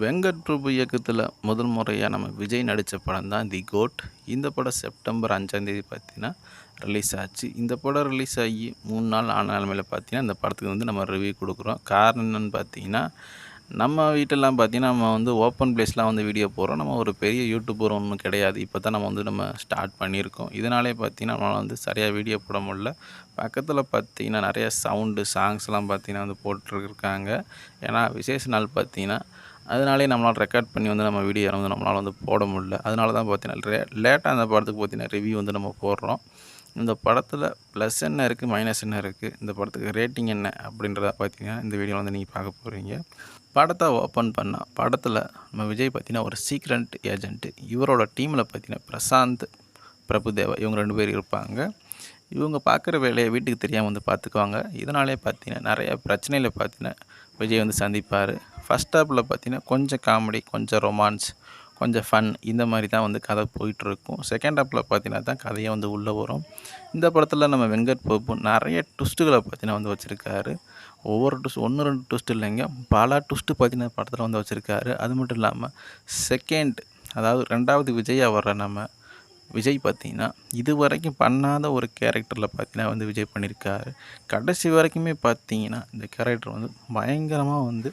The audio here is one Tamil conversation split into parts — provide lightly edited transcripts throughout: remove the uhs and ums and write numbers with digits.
வெங்கட் பிரபு இயக்கத்தில் முதல் முறையாக நம்ம விஜய் நடித்த படம் தான் தி கோட். இந்த படம் செப்டம்பர் 5ஆம் தேதி பார்த்தீங்கன்னா ரிலீஸ் ஆச்சு. இந்த படம் ரிலீஸ் ஆகி 3 நாள் ஆன நிலமையில் பார்த்தீங்கன்னா இந்த படத்துக்கு வந்து நம்ம ரிவ்யூ கொடுக்குறோம். காரணம் என்னென்னு பார்த்தீங்கன்னா, நம்ம வீட்டெல்லாம் பார்த்தீங்கன்னா நம்ம வந்து ஓப்பன் பிளேஸ்லாம் வந்து வீடியோ போடுறோம். நம்ம ஒரு பெரிய யூடியூபர் ஒன்றும் கிடையாது. இப்போ தான் நம்ம ஸ்டார்ட் பண்ணியிருக்கோம். இதனாலே பார்த்தீங்கன்னா நம்மளால் வந்து சரியாக வீடியோ போட முடியல. பக்கத்தில் பார்த்தீங்கன்னா நிறைய சவுண்டு சாங்ஸ்லாம் பார்த்தீங்கன்னா வந்து போட்டிருக்காங்க. ஏன்னா விசேஷ நாள் பார்த்தீங்கன்னா அதனாலே நம்மளால் ரெக்கார்ட் பண்ணி வந்து நம்ம வீடியோ வந்து நம்மளால் வந்து போட முடியல. அதனால தான் பார்த்தீங்கன்னா லேட்டாக அந்த படத்துக்கு பார்த்தீங்கன்னா ரிவ்யூ வந்து நம்ம போடுறோம். இந்த படத்தில் ப்ளஸ் என்ன இருக்குது, மைனஸ் என்ன இருக்குது, இந்த படத்துக்கு ரேட்டிங் என்ன அப்படின்றத பார்த்தீங்கன்னா இந்த வீடியோவில் வந்து நீங்கள் பார்க்க போகிறீங்க. படத்தை ஓப்பன் பண்ணால் படத்தில் நம்ம விஜய் பார்த்தீங்கன்னா ஒரு சீக்ரெட் ஏஜென்ட்டு. இவரோட டீமில் பார்த்தீங்கன்னா பிரசாந்த், பிரபுதேவா இவங்க 2 பேர் இருப்பாங்க. இவங்க பார்க்குற வேலையை வீட்டுக்கு தெரியாமல் வந்து பார்த்துக்குவாங்க. இதனாலே பார்த்தீங்கன்னா நிறைய பிரச்சனையில் பார்த்தீங்கன்னா விஜய் வந்து சந்திப்பார். ஃபஸ்ட் ஹாப்பில் பார்த்தீங்கன்னா கொஞ்சம் காமெடி, கொஞ்சம் ரொமான்ஸ், கொஞ்சம் ஃபன் இந்த மாதிரி தான் வந்து கதை போயிட்டுருக்கும். செகண்ட் ஹாப்பில் பார்த்தீங்கன்னா தான் கதையை வந்து உள்ளே வரும். இந்த படத்தில் நம்ம வெங்கட் பிரபு நிறைய ட்விஸ்ட்டுகளை பார்த்தீங்கன்னா வந்து வச்சுருக்காரு. ஒவ்வொரு ட்விஸ்ட் 1, 2 ட்விஸ்ட் இல்லைங்க, பல ட்விஸ்ட்டு பார்த்தீங்கன்னா படத்தில் வந்து வச்சுருக்காரு. அது மட்டும் இல்லாமல் அதாவது 2வது விஜயா வர்ற நம்ம விஜய் பார்த்திங்கன்னா இதுவரைக்கும் பண்ணாத ஒரு கேரக்டரில் பார்த்தீங்கன்னா வந்து விஜய் பண்ணியிருக்காரு. கடைசி வரைக்குமே பார்த்தீங்கன்னா இந்த கேரக்டர் வந்து பயங்கரமாக வந்து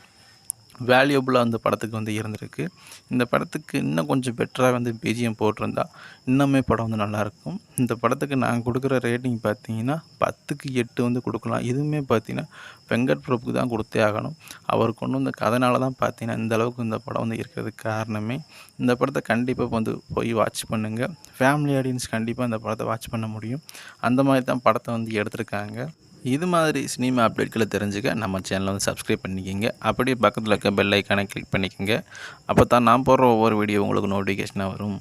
வேல்யூபிளாக அந்த படத்துக்கு வந்து இருந்திருக்கு. இந்த படத்துக்கு இன்னும் கொஞ்சம் பெட்டராக வந்து பிஜிஎம் போட்டிருந்தா இன்னுமே படம் வந்து நல்லாயிருக்கும். இந்த படத்துக்கு நான் கொடுக்குற ரேட்டிங் பார்த்தீங்கன்னா 10க்கு 8 வந்து கொடுக்கலாம். இதுவுமே பார்த்தீங்கன்னா வெங்கட் பிரபுக்கு தான் கொடுத்தே ஆகணும். அவர் கொண்டு வந்த கதைனால தான் பார்த்தீங்கன்னா இந்த அளவுக்கு இந்த படம் வந்து இருக்கிறதுக்கு காரணமே. இந்த படத்தை கண்டிப்பாக வந்து போய் வாட்ச் பண்ணுங்கள். ஃபேமிலி ஆடியன்ஸ் கண்டிப்பாக இந்த படத்தை வாட்ச் பண்ண முடியும். அந்த மாதிரி தான் படத்தை வந்து எடுத்திருக்காங்க. இது மாதிரி சினிமா அப்டேட்களை தெரிஞ்சுக்க நம்ம சேனலை வந்து சப்ஸ்கிரைப் பண்ணிக்கோங்க. அப்படியே பக்கத்தில் இருக்க பெல் ஐக்கானை கிளிக் பண்ணிக்கோங்க. அப்போ தான் நான் போடுற ஒவ்வொரு வீடியோ உங்களுக்கு நோட்டிஃபிகேஷனாக வரும்.